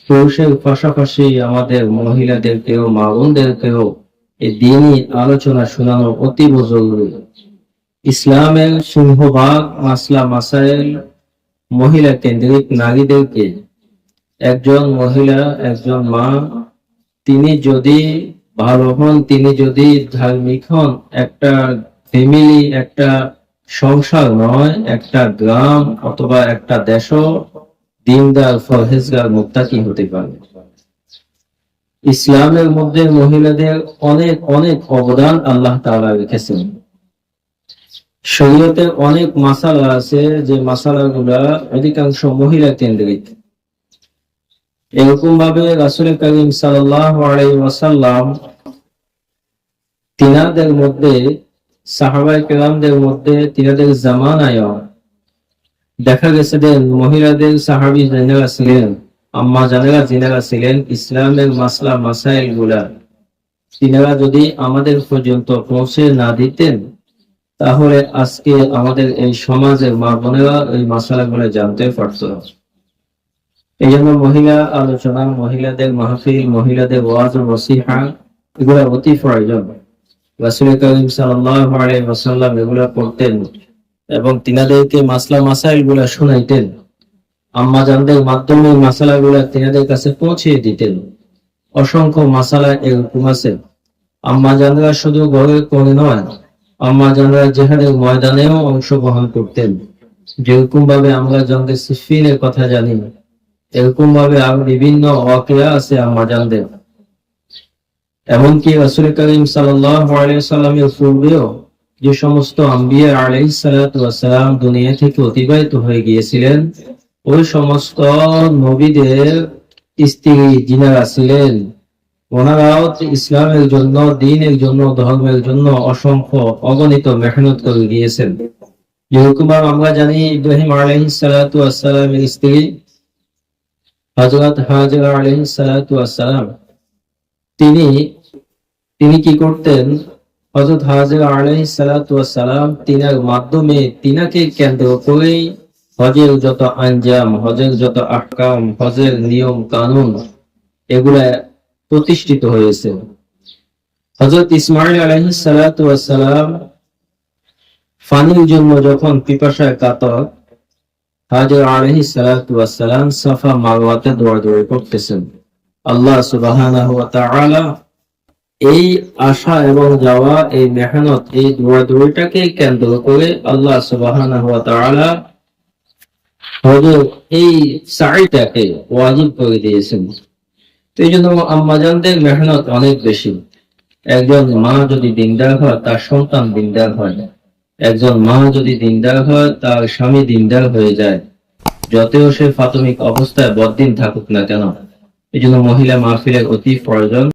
পুরুষের পাশাপাশি আমাদের মহিলাদেরকেও মা বোনদেরকেও এই দিনই আলোচনা শোনানো অতীব জরুরি। ইসলামের সিংহভাগ মাসলা মাসাইল মহিলা কেন্দ্রিক। নারীদেরকে একজন মহিলা, একজন মা, তিনি যদি ভালো হন, তিনি যদি ধার্মিক হন, একটা ফ্যামিলি, একটা সংসার নয়, একটা গ্রাম অথবা একটা দেশও দিনদার, ফরহেজগার, মুত্তাকি হতে পারে। ইসলামের মধ্যে মহিলাদের অনেক অনেক অবদান আল্লাহ তাআলা রেখেছেন। শরীয়তে অনেক মাসালা আছে যে মাসালাগুলা অধিকাংশ মহিলা কেন্দ্রিক। এরকম ভাবে রাসূল করিম সাল্লাল্লাহু আলাইহি ওয়াসাল্লাম তিনাদের মধ্যে, সাহাবায়ে কেরামদের মধ্যে, তিনাদের জামানায় দেখা গেছে যে মহিলাদের সাহাবী যারা ছিলেন, আম্মা জানেরা যিনারা ছিলেন, ইসলামের মাসলা মাসাইল গুলা তিনারা যদি আমাদের পর্যন্ত পৌঁছে না দিতেন, তাহলে আজকে আমাদের এই সমাজের মা বোনেরা এই মাসালাগুলো জানতে পারত। এই জন্য মহিলা আলোচনা, মহিলাদের মাহফিল, মহিলাদের ওয়াজ ও নসিহা এগুলা অতি প্রয়োজন। রাসূল করিম সাল্লাল্লাহু আলাইহি ওয়াসাল্লাম এগুলা করতেন এবং তিনাদেরকে মাসলা মাসাইল গুলা শোনাইতেন। আম্মা জানদের মাধ্যমে মাসালা গুলা তিনাদের কাছে পৌঁছে দিতেন। অসংখ্য মাসালা এরকম আছে। আম্মা জানরা শুধু ঘরের কোণে নয়, আম্মা জানরা জিহাদের ময়দানেও অংশগ্রহণ করতেন। যেরকম ভাবে আমরা জঙ্গে সিফফিনের কথা জানি, এরকম ভাবে আরো বিভিন্ন ওয়াকিয়া আছে আম্মা জানদের। এমনকি রাসূল করিম সাল্লাল্লাহু আলাইহি ওয়াসাল্লামের পূর্বেও যে সমস্ত আম্বিয়া আলাইহিস সালাতু ওয়াস সালাম দুনিয়া থেকে অতিবাহিত হয়ে গিয়েছিলেন, ওই সমস্ত নবীদের স্ত্রী যিনারা ছিলেন, ওনারাও ইসলামের জন্য, দ্বীনের জন্য, ধর্মের জন্য অসংখ্য অগণিত মেহনত করে গিয়েছেন। যেরকম আমরা জানি ইব্রাহিম আলাইহিস সালাতু ওয়াস সালামের স্ত্রী হযরত হাজরা আলাইহিস সালাতু ওয়াস সালাম, তিনি কি করতেন? হযরত হাজরা আলাইহিস সালাতু ওয়াস সালাম তিনার মাধ্যমে, তিনাকে কেন্দ্র করে হজের যত আঞ্জাম, হজের যত আহকাম, হজের নিয়ম কানুন এগুলা প্রতিষ্ঠিত হয়েছে। হযরত ইসমাঈল আলাইহিস সালাতু ওয়াস সালাম পানির জন্য যখন পিপাসায় কাতর, হাজরা আলাইহিস সালাতু ওয়াস সালাম সাফা মারওয়াতে দৌড়াদৌড়ি করতেছেন। আল্লাহ সুবহানাহু ওয়া তাআলা এই আশা এবং যাওয়া, এই মেহনত, এই দৌড়াদৌড়িটাকে কেন্দ্র করে আল্লাহ সুবহানাহু ওয়া তাআলা হজের এই সাইটাকে ওয়াজিব করে দিয়েছেন। তো এই জন্য আম্মাজানদের মেহনত অনেক বেশি। একজন মা যদি দিনদার হয়, তার সন্তান দিনদার হয়। একজন মা যদি দিনদার হয়, তার স্বামী দিনদার হয়ে যায়, যতও সে প্রাথমিক অবস্থায় বদ্দিন থাকুক না কেন। এই জন্য মহিলা মাহফিলের অতি প্রয়োজন।